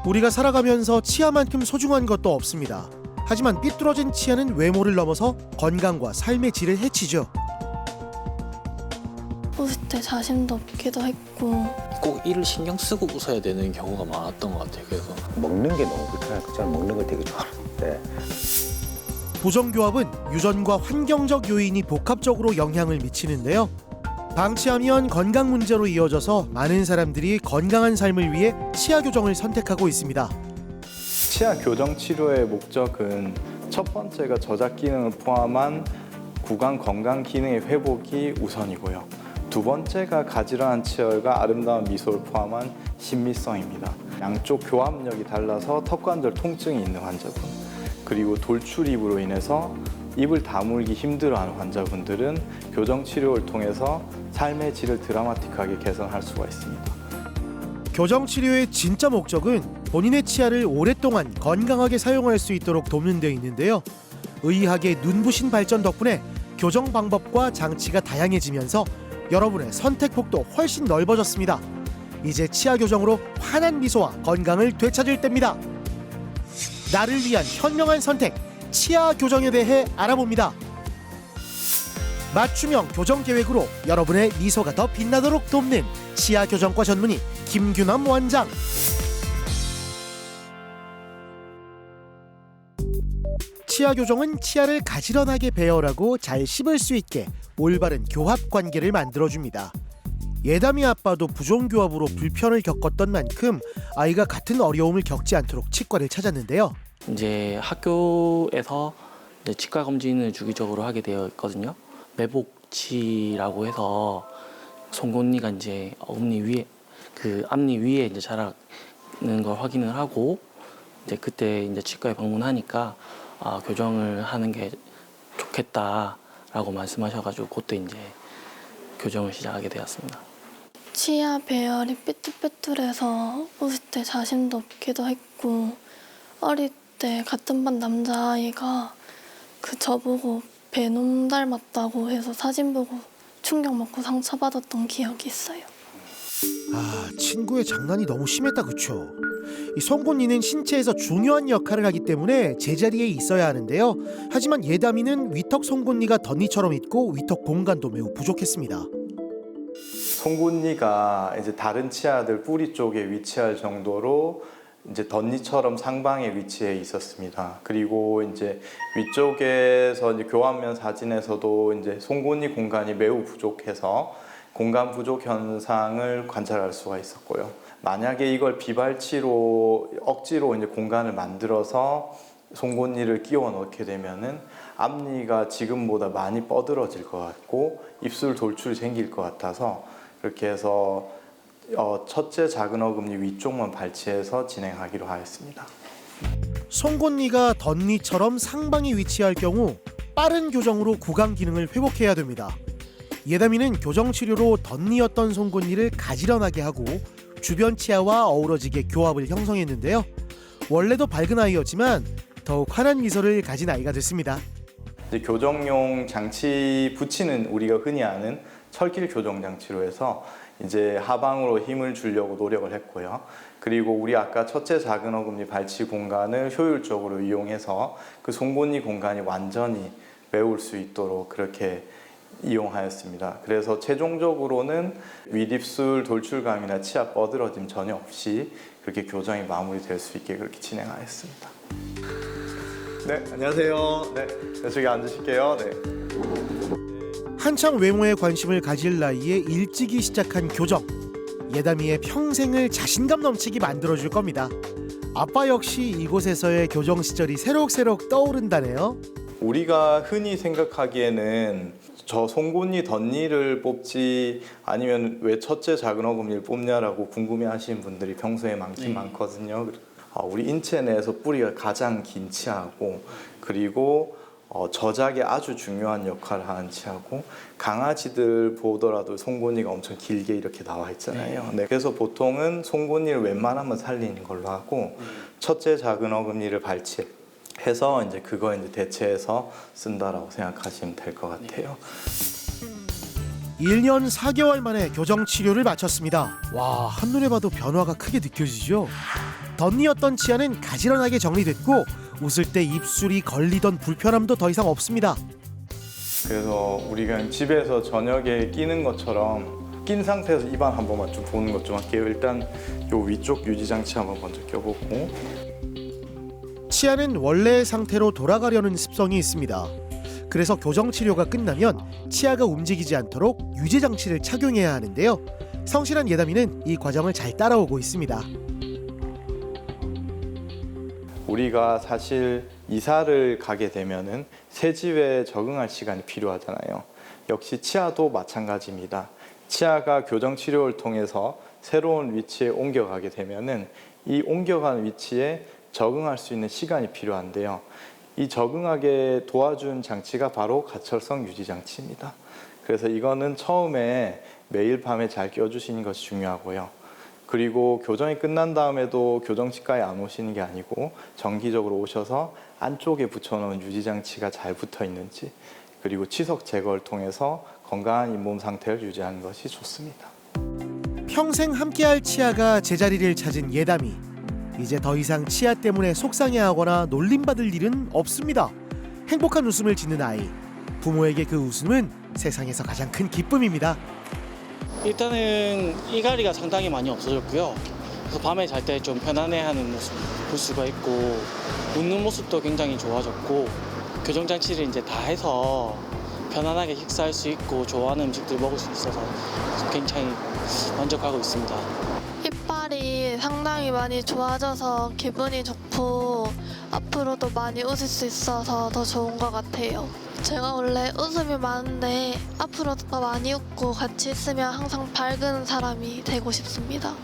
우리가 살아가면서 치아만큼 소중한 것도 없습니다. 하지만 삐뚤어진 치아는 외모를 넘어서 건강과 삶의 질을 해치죠. 웃을 때 자신도 없기도 했고 꼭 이를 신경 쓰고 웃어야 되는 경우가 많았던 것 같아요. 그래서 먹는 게 너무 불편하고 저는 먹는 걸 되게 좋아하는데 부정교합은 유전과 환경적 요인이 복합적으로 영향을 미치는데요. 방치하면 건강 문제로 이어져서 많은 사람들이 건강한 삶을 위해 치아 교정을 선택하고 있습니다. 치아 교정 치료의 목적은 첫 번째가 저작 기능을 포함한 구강 건강 기능의 회복이 우선이고요. 두 번째가 가지런한 치열과 아름다운 미소를 포함한 신미성입니다. 양쪽 교합력이 달라서 턱관절 통증이 있는 환자분, 그리고 돌출 입으로 인해서 입을 다물기 힘들어하는 환자분들은 교정 치료를 통해서 삶의 질을 드라마틱하게 개선할 수가 있습니다. 교정 치료의 진짜 목적은 본인의 치아를 오랫동안 건강하게 사용할 수 있도록 돕는 데 있는데요. 의학의 눈부신 발전 덕분에 교정 방법과 장치가 다양해지면서 여러분의 선택 폭도 훨씬 넓어졌습니다. 이제 치아 교정으로 환한 미소와 건강을 되찾을 때입니다. 나를 위한 현명한 선택, 치아 교정에 대해 알아봅니다. 맞춤형 교정 계획으로 여러분의 미소가 더 빛나도록 돕는 치아 교정과 전문의 김규남 원장. 치아 교정은 치아를 가지런하게 배열하고 잘 씹을 수 있게 올바른 교합 관계를 만들어줍니다. 예담이 아빠도 부종교합으로 불편을 겪었던 만큼 아이가 같은 어려움을 겪지 않도록 치과를 찾았는데요. 이제 학교에서 이제 치과 검진을 주기적으로 하게 되어 있거든요. 매복치라고 해서 송곳니가 이제 어금니 위에 그 앞니 위에 이제 자라는 걸 확인을 하고 이제 그때 이제 치과에 방문하니까 교정을 하는 게 좋겠다라고 말씀하셔가지고 그때 이제 교정을 시작하게 되었습니다. 치아 배열이 삐뚤빼뚤해서 웃을 때 자신도 없기도 했고 어릴 때 같은 반 남자아이가 저보고 베놈 닮았다고 해서 사진 보고 충격 먹고 상처받았던 기억이 있어요. 친구의 장난이 너무 심했다, 그쵸? 이 송곳니는 신체에서 중요한 역할을 하기 때문에 제자리에 있어야 하는데요. 하지만 예담이는 위턱 송곳니가 덧니처럼 있고 위턱 공간도 매우 부족했습니다. 송곳니가 이제 다른 치아들 뿌리 쪽에 위치할 정도로 이제 덧니처럼 상방에 위치해 있었습니다. 그리고 이제 위쪽에서 이제 교환면 사진에서도 이제 송곳니 공간이 매우 부족해서 공간 부족 현상을 관찰할 수가 있었고요. 만약에 이걸 비발치로 억지로 이제 공간을 만들어서 송곳니를 끼워 넣게 되면은 앞니가 지금보다 많이 뻗어질 것 같고 입술 돌출이 생길 것 같아서 그렇게 해서 첫째 작은 어금니 위쪽만 발치해서 진행하기로 하였습니다. 송곳니가 덧니처럼 상방에 위치할 경우 빠른 교정으로 구강 기능을 회복해야 됩니다. 예담이는 교정 치료로 덧니였던 송곳니를 가지런하게 하고 주변 치아와 어우러지게 교합을 형성했는데요. 원래도 밝은 아이였지만 더욱 환한 미소를 가진 아이가 됐습니다. 이제 교정용 장치 붙이는 우리가 흔히 아는 철길 교정 장치로 해서 이제 하방으로 힘을 주려고 노력을 했고요. 그리고 우리 아까 첫째 작은 어금니 발치 공간을 효율적으로 이용해서 그 송곳니 공간이 완전히 메울 수 있도록 그렇게 이용하였습니다. 그래서 최종적으로는 윗입술 돌출감이나 치아 뻗어짐 전혀 없이 그렇게 교정이 마무리될 수 있게 그렇게 진행하였습니다. 네, 안녕하세요. 네, 저기 앉으실게요. 네. 한창 외모에 관심을 가질 나이에 일찍이 시작한 교정. 예담이의 평생을 자신감 넘치게 만들어줄 겁니다. 아빠 역시 이곳에서의 교정 시절이 새록새록 떠오른다네요. 우리가 흔히 생각하기에는 저 송곳니 덧니를 뽑지 아니면 왜 첫째 작은 어금니를 뽑냐라고 궁금해하시는 분들이 평소에 많긴 많거든요. 우리 인체 내에서 뿌리가 가장 긴 치아고 그리고 저작에 아주 중요한 역할을 하는 치아고 강아지들 보더라도 송곳니가 엄청 길게 이렇게 나와 있잖아요. 네. 그래서 보통은 송곳니를 웬만하면 살리는 걸로 하고 첫째 작은 어금니를 발치해서 이제 그거 이제 대체해서 쓴다라고 생각하시면 될 것 같아요. 1년 4개월 만에 교정 치료를 마쳤습니다. 와, 한눈에 봐도 변화가 크게 느껴지죠? 덧니었던 치아는 가지런하게 정리됐고 웃을 때 입술이 걸리던 불편함도 더 이상 없습니다. 그래서 우리가 집에서 저녁에 끼는 것처럼 낀 상태에서 입안 한 번만 좀 보는 것 좀 할게요. 일단 요 위쪽 유지장치 한번 먼저 껴보고. 치아는 원래의 상태로 돌아가려는 습성이 있습니다. 그래서 교정 치료가 끝나면 치아가 움직이지 않도록 유지 장치를 착용해야 하는데요. 성실한 예담이는 이 과정을 잘 따라오고 있습니다. 우리가 사실 이사를 가게 되면은 새 집에 적응할 시간이 필요하잖아요. 역시 치아도 마찬가지입니다. 치아가 교정 치료를 통해서 새로운 위치에 옮겨가게 되면은 이 옮겨간 위치에 적응할 수 있는 시간이 필요한데요. 이 적응하게 도와준 장치가 바로 가철성 유지 장치입니다. 그래서 이거는 처음에 매일 밤에 잘 껴주시는 것이 중요하고요. 그리고 교정이 끝난 다음에도 교정치과에 안 오시는 게 아니고 정기적으로 오셔서 안쪽에 붙여놓은 유지장치가 잘 붙어 있는지, 그리고 치석 제거를 통해서 건강한 잇몸 상태를 유지하는 것이 좋습니다. 평생 함께할 치아가 제자리를 찾은 예담이 이제 더 이상 치아 때문에 속상해하거나 놀림받을 일은 없습니다. 행복한 웃음을 짓는 아이, 부모에게 그 웃음은 세상에서 가장 큰 기쁨입니다. 일단은 이갈이가 상당히 많이 없어졌고요. 그래서 밤에 잘 때 좀 편안해하는 모습 볼 수가 있고, 웃는 모습도 굉장히 좋아졌고, 교정 장치를 이제 다 해서 편안하게 식사할 수 있고 좋아하는 음식들 먹을 수 있어서 굉장히 만족하고 있습니다. 이빨이 상당히 많이 좋아져서 기분이 좋고 앞으로도 많이 웃을 수 있어서 더 좋은 것 같아요. 제가 원래 웃음이 많은데 앞으로도 더 많이 웃고 같이 있으면 항상 밝은 사람이 되고 싶습니다.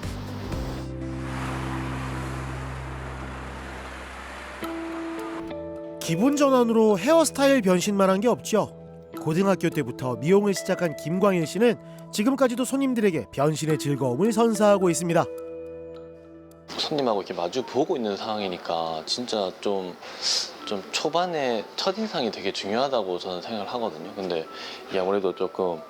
기분 전환으로 헤어스타일 변신만 한 게 없죠. 고등학교 때부터 미용을 시작한 김광일 씨는 지금까지도 손님들에게 변신의 즐거움을 선사하고 있습니다. 손님하고 이렇게 마주 보고 있는 상황이니까 진짜 좀 초반에 첫인상이 되게 중요하다고 저는 생각을 하거든요. 근데 이게 아무래도 조금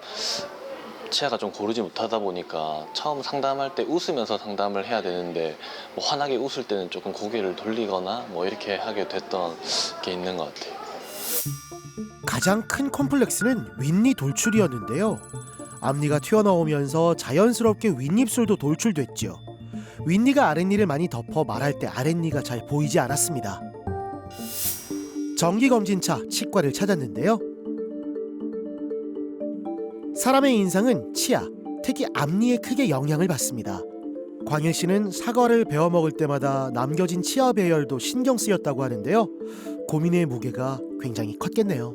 치아가 좀 고르지 못하다 보니까 처음 상담할 때 웃으면서 상담을 해야 되는데 뭐 환하게 웃을 때는 조금 고개를 돌리거나 뭐 이렇게 하게 됐던 게 있는 것 같아요. 가장 큰 콤플렉스는 윗니 돌출이었는데요. 앞니가 튀어나오면서 자연스럽게 윗입술도 돌출됐죠. 윗니가 아랫니를 많이 덮어 말할 때 아랫니가 잘 보이지 않았습니다. 정기검진차 치과를 찾았는데요. 사람의 인상은 치아, 특히 앞니에 크게 영향을 받습니다. 광일 씨는 사과를 베어 먹을 때마다 남겨진 치아 배열도 신경 쓰였다고 하는데요. 고민의 무게가 굉장히 컸겠네요.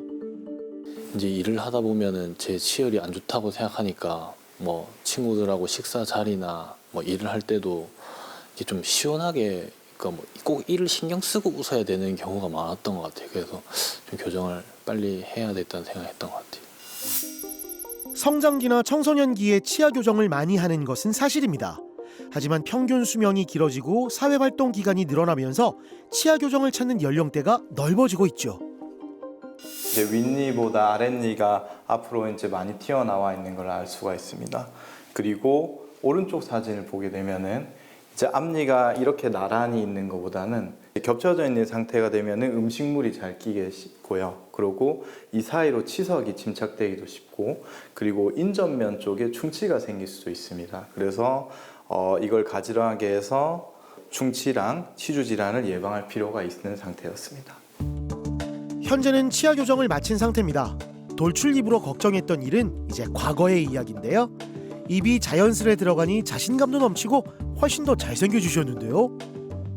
이제 일을 하다 보면은 제 치열이 안 좋다고 생각하니까 뭐 친구들하고 식사 자리나 뭐 일을 할 때도 이게 좀 시원하게, 그러니까 뭐 꼭 일을 신경 쓰고 웃어야 되는 경우가 많았던 것 같아요. 그래서 좀 교정을 빨리 해야 됐다는 생각했던 것 같아요. 성장기나 청소년기에 치아 교정을 많이 하는 것은 사실입니다. 하지만 평균 수명이 길어지고 사회활동 기간이 늘어나면서 치아 교정을 찾는 연령대가 넓어지고 있죠. 이제 윗니보다 아랫니가 앞으로 이제 많이 튀어나와 있는 걸 알 수가 있습니다. 그리고 오른쪽 사진을 보게 되면은 이제 앞니가 이렇게 나란히 있는 것보다는 겹쳐져 있는 상태가 되면은 음식물이 잘 끼게 쉽고요. 그리고 이 사이로 치석이 침착되기도 쉽고, 그리고 인전면 쪽에 충치가 생길 수도 있습니다. 그래서 이걸 가지런하게 해서 충치랑 치주 질환을 예방할 필요가 있는 상태였습니다. 현재는 치아 교정을 마친 상태입니다. 돌출 입으로 걱정했던 일은 이제 과거의 이야기인데요. 입이 자연스레 들어가니 자신감도 넘치고 훨씬 더 잘생겨지셨는데요.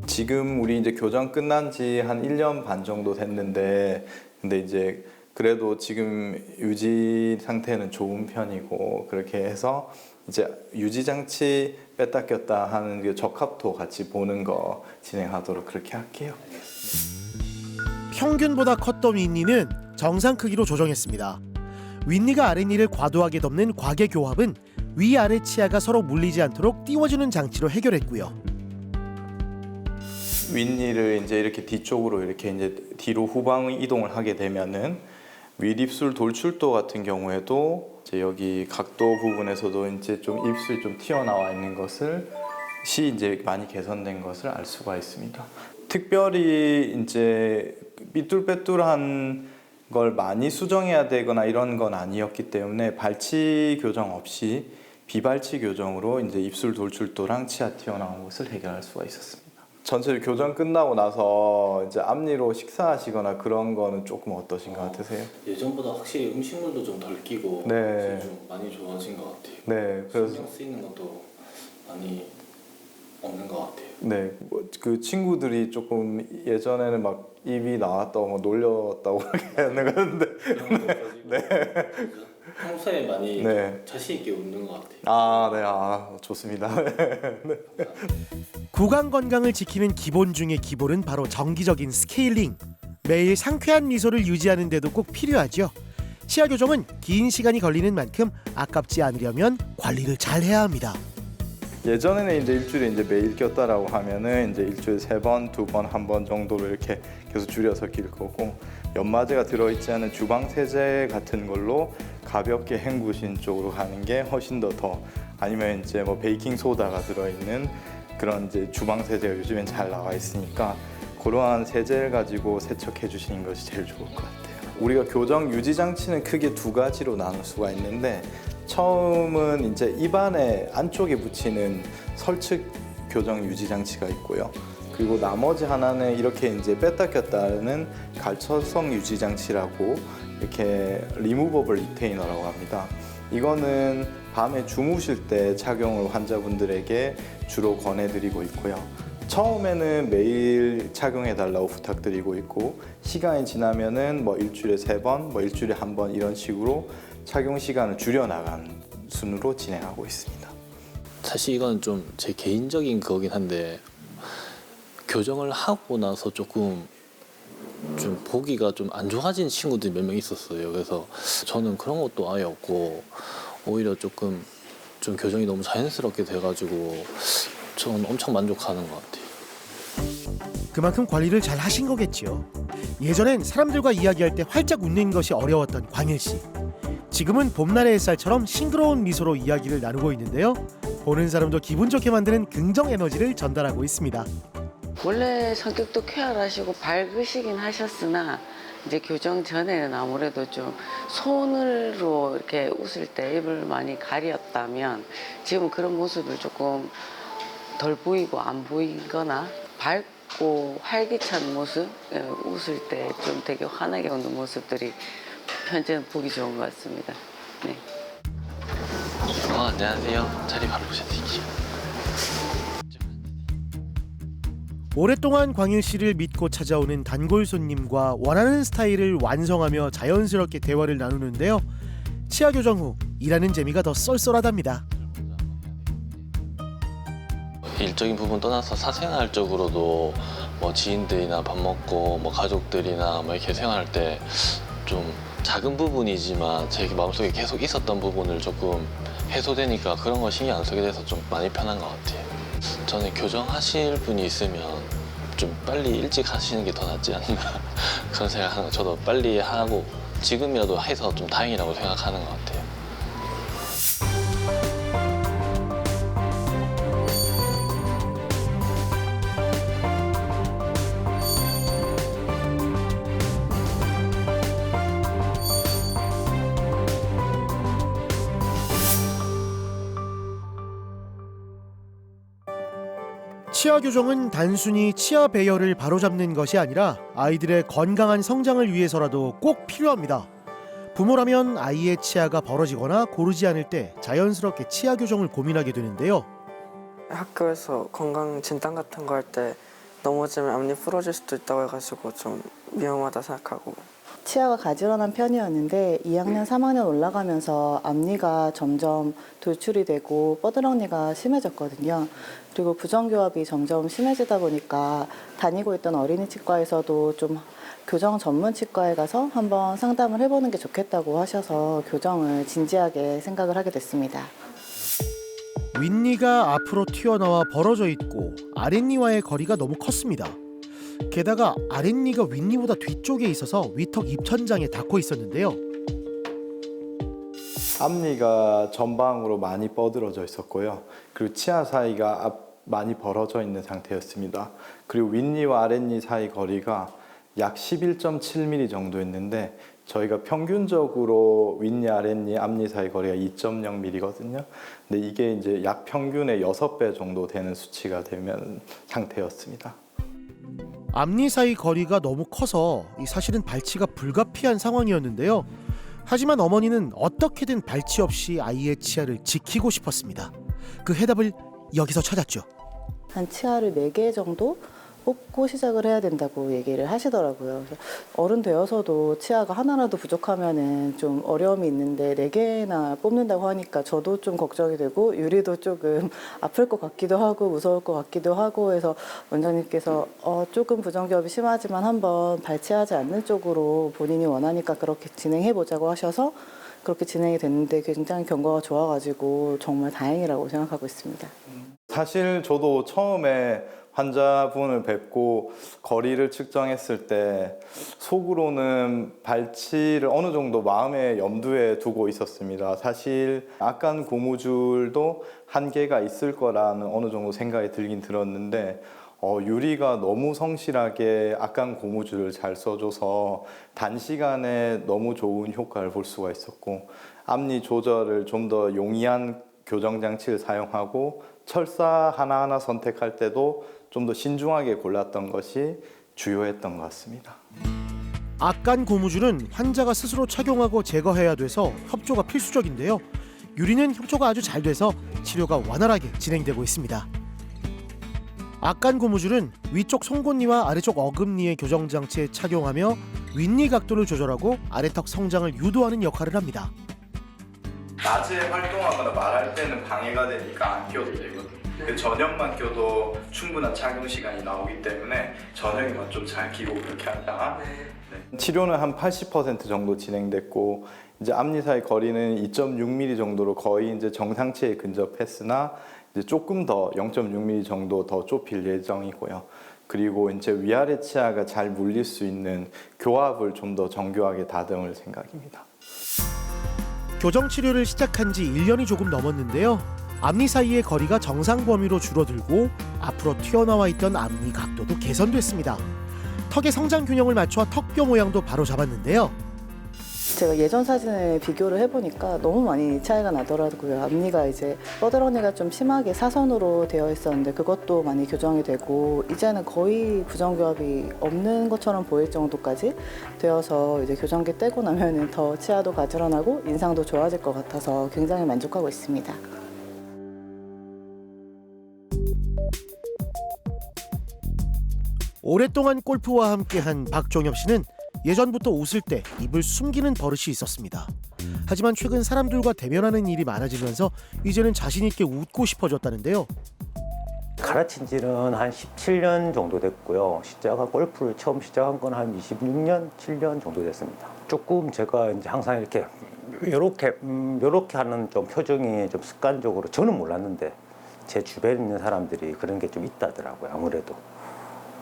지금 우리 이제 교정 끝난 지 한 1년 반 정도 됐는데, 근데 이제 그래도 지금 유지 상태는 좋은 편이고, 그렇게 해서 이제 유지 장치 뺐다 꼈다 하는 그 적합도 같이 보는 거 진행하도록 그렇게 할게요. 평균보다 컸던 윗니는 정상 크기로 조정했습니다. 윗니가 아랫니를 과도하게 덮는 과계교합은 위아래 치아가 서로 물리지 않도록 띄워주는 장치로 해결했고요. 윗니를 이제 이렇게 뒤쪽으로 이렇게 이제 뒤로 후방 이동을 하게 되면은 윗입술 돌출도 같은 경우에도 이제 여기 각도 부분에서도 이제 좀 입술이 좀 튀어나와 있는 것을 이제 많이 개선된 것을 알 수가 있습니다. 특별히 이제 삐뚤빼뚤한 걸 많이 수정해야 되거나 이런 건 아니었기 때문에 발치 교정 없이 비발치 교정으로 이제 입술 돌출도랑 치아 튀어나온 것을 해결할 수가 있었습니다. 전체 교정 끝나고 나서 이제 앞니로 식사하시거나 그런 거는 조금 어떠신 것 같으세요? 예전보다 확실히 음식물도 좀 덜 끼고 네. 좀 많이 좋아진 것 같아요. 네, 그래서 신경 쓰이는 것도 많이 없는 것 같아요. 네, 그 친구들이 조금 예전에는 막 입이 나왔다고 막 놀렸다고 그렇게 하는 건데. 그런 것도 없어지고 네. 평소에 많이 네. 자신 있게 웃는 것 같아요. 아, 네, 아 좋습니다. 구강 건강을 지키는 기본 중의 기본은 바로 정기적인 스케일링. 매일 상쾌한 미소를 유지하는 데도 꼭 필요하죠. 치아 교정은 긴 시간이 걸리는 만큼 아깝지 않으려면 관리를 잘 해야 합니다. 예전에는 이제 일주일에 이제 매일 꼈다라고 하면은 이제 일주일에 3번, 2번, 1번 정도로 이렇게 계속 줄여서 낄 거고, 연마제가 들어있지 않은 주방 세제 같은 걸로 가볍게 헹구신 쪽으로 가는 게 훨씬 더 아니면 이제 뭐 베이킹 소다가 들어있는 그런 이제 주방 세제가 요즘엔 잘 나와 있으니까 그러한 세제를 가지고 세척해 주시는 것이 제일 좋을 것 같아요. 우리가 교정 유지 장치는 크게 2가지로 나눌 수가 있는데, 처음은 이제 입안에 안쪽에 붙이는 설측 교정 유지 장치가 있고요. 그리고 나머지 하나는 이렇게 이제 뺐다 꼈다 하는 갈처성 유지 장치라고, 이렇게 리무버블 리테이너라고 합니다. 이거는 밤에 주무실 때 착용을 환자분들에게 주로 권해드리고 있고요. 처음에는 매일 착용해 달라고 부탁드리고 있고, 시간이 지나면은 뭐 일주일에 3번, 뭐 일주일에 1번 이런 식으로 착용 시간을 줄여나간 순으로 진행하고 있습니다. 사실 이건 좀 제 개인적인 거긴 한데, 교정을 하고 나서 조금 좀 보기가 좀 안 좋아진 친구들이 몇 명 있었어요. 그래서 저는 그런 것도 아예 없고 오히려 조금 좀 교정이 너무 자연스럽게 돼가지고 저는 엄청 만족하는 것 같아요. 그만큼 관리를 잘 하신 거겠죠. 예전엔 사람들과 이야기할 때 활짝 웃는 것이 어려웠던 광일 씨. 지금은 봄날의 햇살처럼 싱그러운 미소로 이야기를 나누고 있는데요. 보는 사람도 기분 좋게 만드는 긍정 에너지를 전달하고 있습니다. 원래 성격도 쾌활하시고 밝으시긴 하셨으나 이제 교정 전에는 아무래도 좀 손으로 이렇게 웃을 때 입을 많이 가렸다면 지금 그런 모습을 조금 덜 보이고 안 보이거나 밝고 활기찬 모습, 웃을 때 좀 되게 환하게 웃는 모습들이 현재는 보기 좋은 것 같습니다. 네. 안녕하세요. 자리 바로 오셔드릴게요. 오랫동안 광일 씨를 믿고 찾아오는 단골 손님과 원하는 스타일을 완성하며 자연스럽게 대화를 나누는데요. 치아 교정 후 일하는 재미가 더 쏠쏠하답니다. 일적인 부분 떠나서 사생활적으로도 뭐 지인들이나 밥 먹고 뭐 가족들이나 뭐 이렇게 생활할 때 좀 작은 부분이지만 제 마음속에 계속 있었던 부분을 조금 해소되니까 그런 거 신경 안 쓰게 돼서 좀 많이 편한 것 같아요. 저는 교정하실 분이 있으면 좀 빨리 일찍 하시는 게 더 낫지 않나 그런 생각하는 거. 저도 빨리 하고 지금이라도 해서 좀 다행이라고 생각하는 것 같아요. 치아 교정은 단순히 치아 배열을 바로잡는 것이 아니라 아이들의 건강한 성장을 위해서라도 꼭 필요합니다. 부모라면 아이의 치아가 벌어지거나 고르지 않을 때 자연스럽게 치아 교정을 고민하게 되는데요. 학교에서 건강 진단 같은 거 할 때 넘어지면 앞니 부러질 수도 있다고 해가지고 좀 위험하다 생각하고. 치아가 가지런한 편이었는데 2학년, 3학년 올라가면서 앞니가 점점 돌출이 되고 뻐드렁니가 심해졌거든요. 그리고 부정교합이 점점 심해지다 보니까 다니고 있던 어린이 치과에서도 좀 교정 전문 치과에 가서 한번 상담을 해보는 게 좋겠다고 하셔서 교정을 진지하게 생각을 하게 됐습니다. 윗니가 앞으로 튀어나와 벌어져 있고 아랫니와의 거리가 너무 컸습니다. 게다가 아랫니가 윗니보다 뒤쪽에 있어서 위턱 입천장에 닿고 있었는데요. 앞니가 전방으로 많이 뻗어져 있었고요. 그리고 치아 사이가 많이 벌어져 있는 상태였습니다. 그리고 윗니와 아랫니 사이 거리가 약 11.7mm 정도였는데 저희가 평균적으로 윗니, 아랫니, 앞니 사이 거리가 2.0mm거든요. 근데 이게 이제 약 평균의 6배 정도 되는 수치가 되면 상태였습니다. 앞니 사이 거리가 너무 커서 사실은 발치가 불가피한 상황이었는데요. 하지만 어머니는 어떻게든 발치 없이 아이의 치아를 지키고 싶었습니다. 그 해답을 여기서 찾았죠. 한 치아를 4개 정도 뽑고 시작을 해야 된다고 얘기를 하시더라고요. 그래서 어른 되어서도 치아가 하나라도 부족하면은 좀 어려움이 있는데 4개나 뽑는다고 하니까 저도 좀 걱정이 되고 유리도 조금 아플 것 같기도 하고 무서울 것 같기도 하고 해서 원장님께서 조금 부정교합이 심하지만 한번 발치하지 않는 쪽으로 본인이 원하니까 그렇게 진행해 보자고 하셔서 그렇게 진행이 됐는데 굉장히 경과가 좋아가지고 정말 다행이라고 생각하고 있습니다. 사실 저도 처음에 환자분을 뵙고 거리를 측정했을 때 속으로는 발치를 어느 정도 마음의 염두에 두고 있었습니다. 사실 악간 고무줄도 한계가 있을 거라는 어느 정도 생각이 들긴 들었는데 유리가 너무 성실하게 악간 고무줄을 잘 써줘서 단시간에 너무 좋은 효과를 볼 수가 있었고 앞니 조절을 좀 더 용이한 교정장치를 사용하고 철사 하나하나 선택할 때도 좀 더 신중하게 골랐던 것이 주요했던 것 같습니다. 악간 고무줄은 환자가 스스로 착용하고 제거해야 돼서 협조가 필수적인데요. 유리는 협조가 아주 잘 돼서 치료가 원활하게 진행되고 있습니다. 악간 고무줄은 위쪽 송곳니와 아래쪽 어금니의 교정장치에 착용하며 윗니 각도를 조절하고 아래턱 성장을 유도하는 역할을 합니다. 낮에 활동하거나 말할 때는 방해가 되니까 안 껴도 되거든요. 저녁만 껴도 충분한 착용 시간이 나오기 때문에 저녁에만 좀 잘 끼고 그렇게 하다가 치료는 한 80% 정도 진행됐고 이제 앞니 사이 거리는 2.6mm 정도로 거의 이제 정상치에 근접했으나 이제 조금 더 0.6mm 정도 더 좁힐 예정이고요. 그리고 이제 위아래 치아가 잘 물릴 수 있는 교합을 좀 더 정교하게 다듬을 생각입니다. 교정 치료를 시작한 지 1년이 조금 넘었는데요. 앞니 사이의 거리가 정상 범위로 줄어들고 앞으로 튀어나와 있던 앞니 각도도 개선됐습니다. 턱의 성장 균형을 맞춰 턱뼈 모양도 바로 잡았는데요. 제가 예전 사진을 비교를 해보니까 너무 많이 차이가 나더라고요. 앞니가 이제 뻐드러니가 좀 심하게 사선으로 되어 있었는데 그것도 많이 교정이 되고 이제는 거의 부정교합이 없는 것처럼 보일 정도까지 되어서 이제 교정기 떼고 나면은 더 치아도 가지런하고 인상도 좋아질 것 같아서 굉장히 만족하고 있습니다. 오랫동안 골프와 함께한 박종엽 씨는 예전부터 웃을 때 입을 숨기는 버릇이 있었습니다. 하지만 최근 사람들과 대면하는 일이 많아지면서 이제는 자신 있게 웃고 싶어졌다는데요. 가르친 지는 한 17년 정도 됐고요. 골프를 처음 시작한 건 한 26년, 7년 정도 됐습니다. 조금 제가 이제 항상 이렇게 하는 좀 표정이 좀 습관적으로 저는 몰랐는데 제 주변에 있는 사람들이 그런 게 좀 있다더라고요. 아무래도.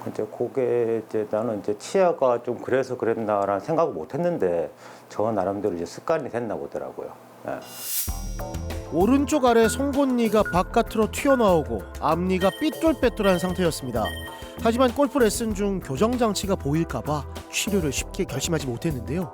이제 그게 이제 나는 이제 치아가 좀 그래서 그랬나라는 생각을 못 했는데 저 나름대로 이제 습관이 됐나 보더라고요. 네. 오른쪽 아래 송곳니가 바깥으로 튀어나오고 앞니가 삐뚤빼뚤한 상태였습니다. 하지만 골프 레슨 중 교정 장치가 보일까봐 치료를 쉽게 결심하지 못했는데요.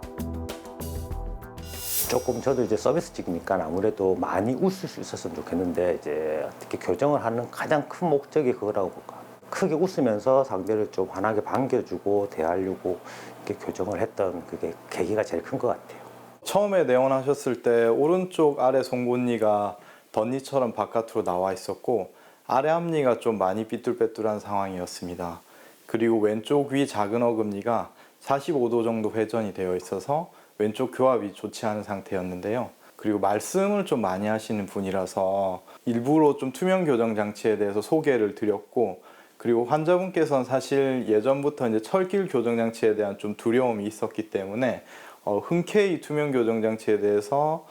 조금 저도 이제 서비스직이니까 아무래도 많이 웃을 수 있었으면 좋겠는데 이제 어떻게 교정을 하는 가장 큰 목적이 그거라고 볼까. 크게 웃으면서 상대를 좀 환하게 반겨주고 대하려고 이렇게 교정을 했던 그게 계기가 제일 큰 것 같아요. 처음에 내원하셨을 때 오른쪽 아래 송곳니가 덧니처럼 바깥으로 나와 있었고 아래 앞니가 좀 많이 삐뚤빼뚤한 상황이었습니다. 그리고 왼쪽 위 작은 어금니가 45도 정도 회전이 되어 있어서 왼쪽 교합이 좋지 않은 상태였는데요. 그리고 말씀을 좀 많이 하시는 분이라서 일부러 좀 투명 교정 장치에 대해서 소개를 드렸고 그리고 환자분께서는 사실 예전부터 이제 철길 교정 장치에 대한 좀 두려움이 있었기 때문에 흔쾌히 투명 교정 장치에 대해서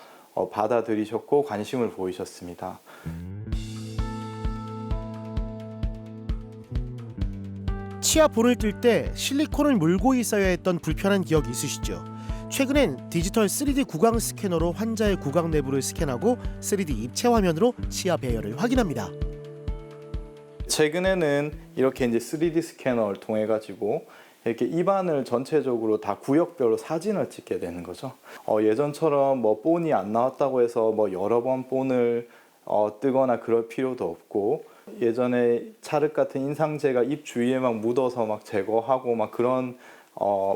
받아들이셨고 관심을 보이셨습니다. 치아 볼을 뜰 때 실리콘을 물고 있어야 했던 불편한 기억이 있으시죠? 최근엔 디지털 3D 구강 스캐너로 환자의 구강 내부를 스캔하고 3D 입체 화면으로 치아 배열을 확인합니다. 최근에는 이렇게 이제 3D 스캐너를 통해 가지고 이렇게 입안을 전체적으로 다 구역별로 사진을 찍게 되는 거죠. 예전처럼 뭐 본이 안 나왔다고 해서 뭐 여러 번 본을 뜨거나 그럴 필요도 없고, 예전에 찰흙 같은 인상제가 입 주위에 막 묻어서 막 제거하고 막 그런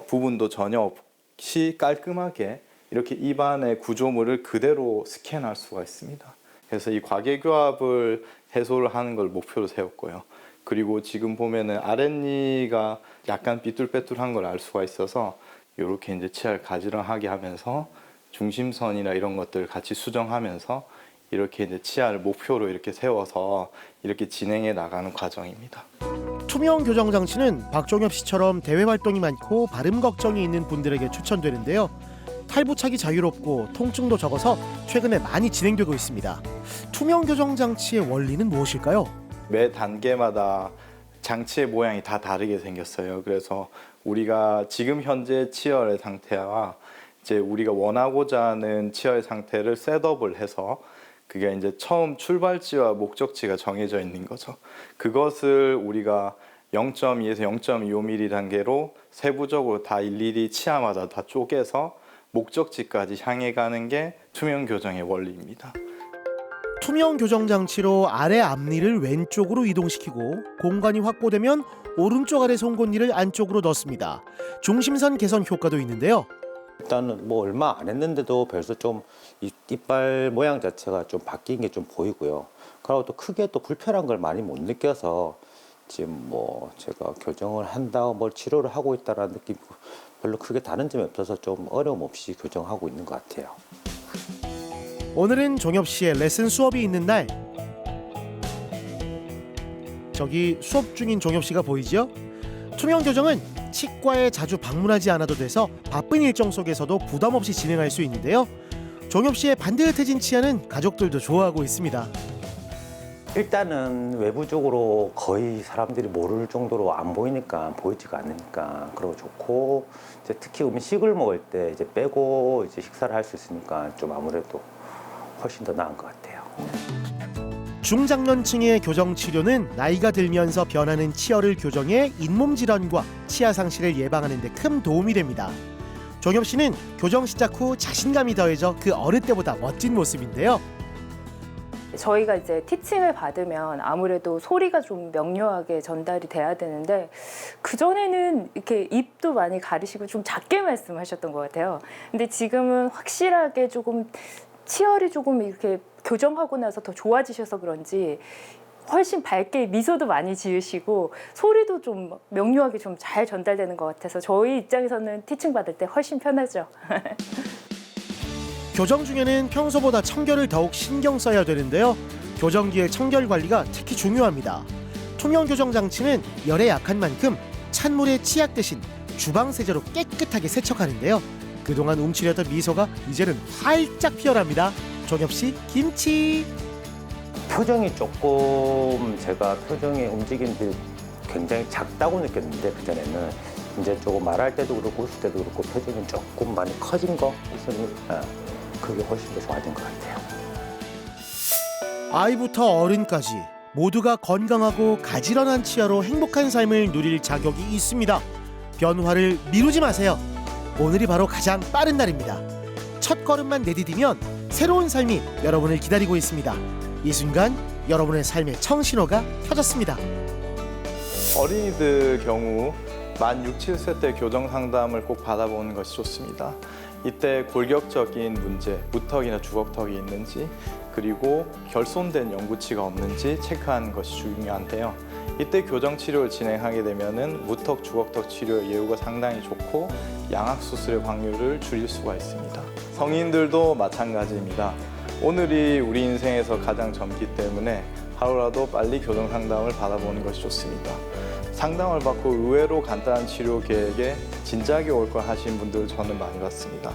부분도 전혀 없이 깔끔하게 이렇게 입안의 구조물을 그대로 스캔할 수가 있습니다. 그래서 이 과계교합을 해소를 하는 걸 목표로 세웠고요. 그리고 지금 보면은 아랫니가 약간 삐뚤빼뚤한 걸 알 수가 있어서 이렇게 이제 치아를 가지런하게 하면서 중심선이나 이런 것들을 같이 수정하면서 이렇게 이제 치아를 목표로 이렇게 세워서 이렇게 진행해 나가는 과정입니다. 투명 교정 장치는 박종엽 씨처럼 대외 활동이 많고 발음 걱정이 있는 분들에게 추천되는데요. 탈부착이 자유롭고 통증도 적어서 최근에 많이 진행되고 있습니다. 투명 교정 장치의 원리는 무엇일까요? 매 단계마다 장치의 모양이 다 다르게 생겼어요. 그래서 우리가 지금 현재 치열의 상태와 이제 우리가 원하고자 하는 치열의 상태를 셋업을 해서 그게 이제 처음 출발지와 목적지가 정해져 있는 거죠. 그것을 우리가 0.2에서 0.25mm 단계로 세부적으로 다 일일이 치아마다 다 쪼개서 목적지까지 향해 가는 게 투명 교정의 원리입니다. 투명 교정 장치로 아래 앞니를 왼쪽으로 이동시키고 공간이 확보되면 오른쪽 아래 송곳니를 안쪽으로 넣습니다. 중심선 개선 효과도 있는데요. 일단은 뭐 얼마 안 했는데도 벌써 좀 이빨 모양 자체가 좀 바뀐 게 좀 보이고요. 그리고 또 크게 또 불편한 걸 많이 못 느껴서 지금 뭐 제가 교정을 한다고 뭘 치료를 하고 있다라는 느낌 별로 크게 다른 점이 없어서 좀 어려움 없이 교정하고 있는 것 같아요. 오늘은 종엽 씨의 레슨 수업이 있는 날. 저기 수업 중인 종엽 씨가 보이죠? 투명 교정은 치과에 자주 방문하지 않아도 돼서 바쁜 일정 속에서도 부담 없이 진행할 수 있는데요. 종엽 씨의 반듯해진 치아는 가족들도 좋아하고 있습니다. 일단은 외부적으로 거의 사람들이 모를 정도로 안 보이니까, 보이지가 않으니까 그러고 좋고, 이제 특히 음식을 먹을 때 이제 빼고 이제 식사를 할 수 있으니까 좀 아무래도 훨씬 더 나은 것 같아요. 중장년층의 교정 치료는 나이가 들면서 변하는 치열을 교정해 잇몸 질환과 치아 상실을 예방하는 데 큰 도움이 됩니다. 종엽 씨는 교정 시작 후 자신감이 더해져 그 어느 때보다 멋진 모습인데요. 저희가 이제 티칭을 받으면 아무래도 소리가 좀 명료하게 전달이 돼야 되는데, 그전에는 이렇게 입도 많이 가리시고 좀 작게 말씀하셨던 것 같아요. 근데 지금은 확실하게 조금 치열이 조금 이렇게 교정하고 나서 더 좋아지셔서 그런지 훨씬 밝게 미소도 많이 지으시고 소리도 좀 명료하게 좀 잘 전달되는 것 같아서 저희 입장에서는 티칭 받을 때 훨씬 편하죠. 교정 중에는 평소보다 청결을 더욱 신경 써야 되는데요. 교정기의 청결 관리가 특히 중요합니다. 투명 교정 장치는 열에 약한 만큼 찬물에 치약 대신 주방 세제로 깨끗하게 세척하는데요. 그동안 움츠렸던 미소가 이제는 활짝 피어납니다. 종엽 씨 김치. 표정이 조금 제가 표정의 움직임들이 굉장히 작다고 느꼈는데, 그전에는 이제 조금 말할 때도 그렇고 웃을 때도 그렇고 표정이 조금 많이 커진 거 있으니까 그게 훨씬 더 좋아진 것 같아요. 아이부터 어른까지 모두가 건강하고 가지런한 치아로 행복한 삶을 누릴 자격이 있습니다. 변화를 미루지 마세요. 오늘이 바로 가장 빠른 날입니다. 첫 걸음만 내디디면 새로운 삶이 여러분을 기다리고 있습니다. 이 순간 여러분의 삶의 청신호가 켜졌습니다. 어린이들 경우 만 6, 7세 때 교정 상담을 꼭 받아보는 것이 좋습니다. 이때 골격적인 문제, 무턱이나 주걱턱이 있는지, 그리고 결손된 영구치가 없는지 체크하는 것이 중요한데요. 이때 교정 치료를 진행하게 되면은 무턱, 주걱턱 치료의 예후가 상당히 좋고 양악 수술의 확률을 줄일 수가 있습니다. 성인들도 마찬가지입니다. 오늘이 우리 인생에서 가장 젊기 때문에 하루라도 빨리 교정 상담을 받아보는 것이 좋습니다. 상담을 받고 의외로 간단한 치료 계획에 진작에 올 걸 하신 분들 저는 많이 봤습니다.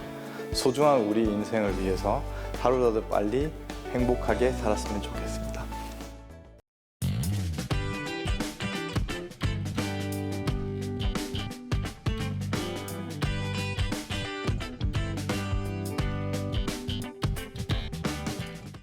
소중한 우리 인생을 위해서 하루라도 빨리 행복하게 살았으면 좋겠습니다.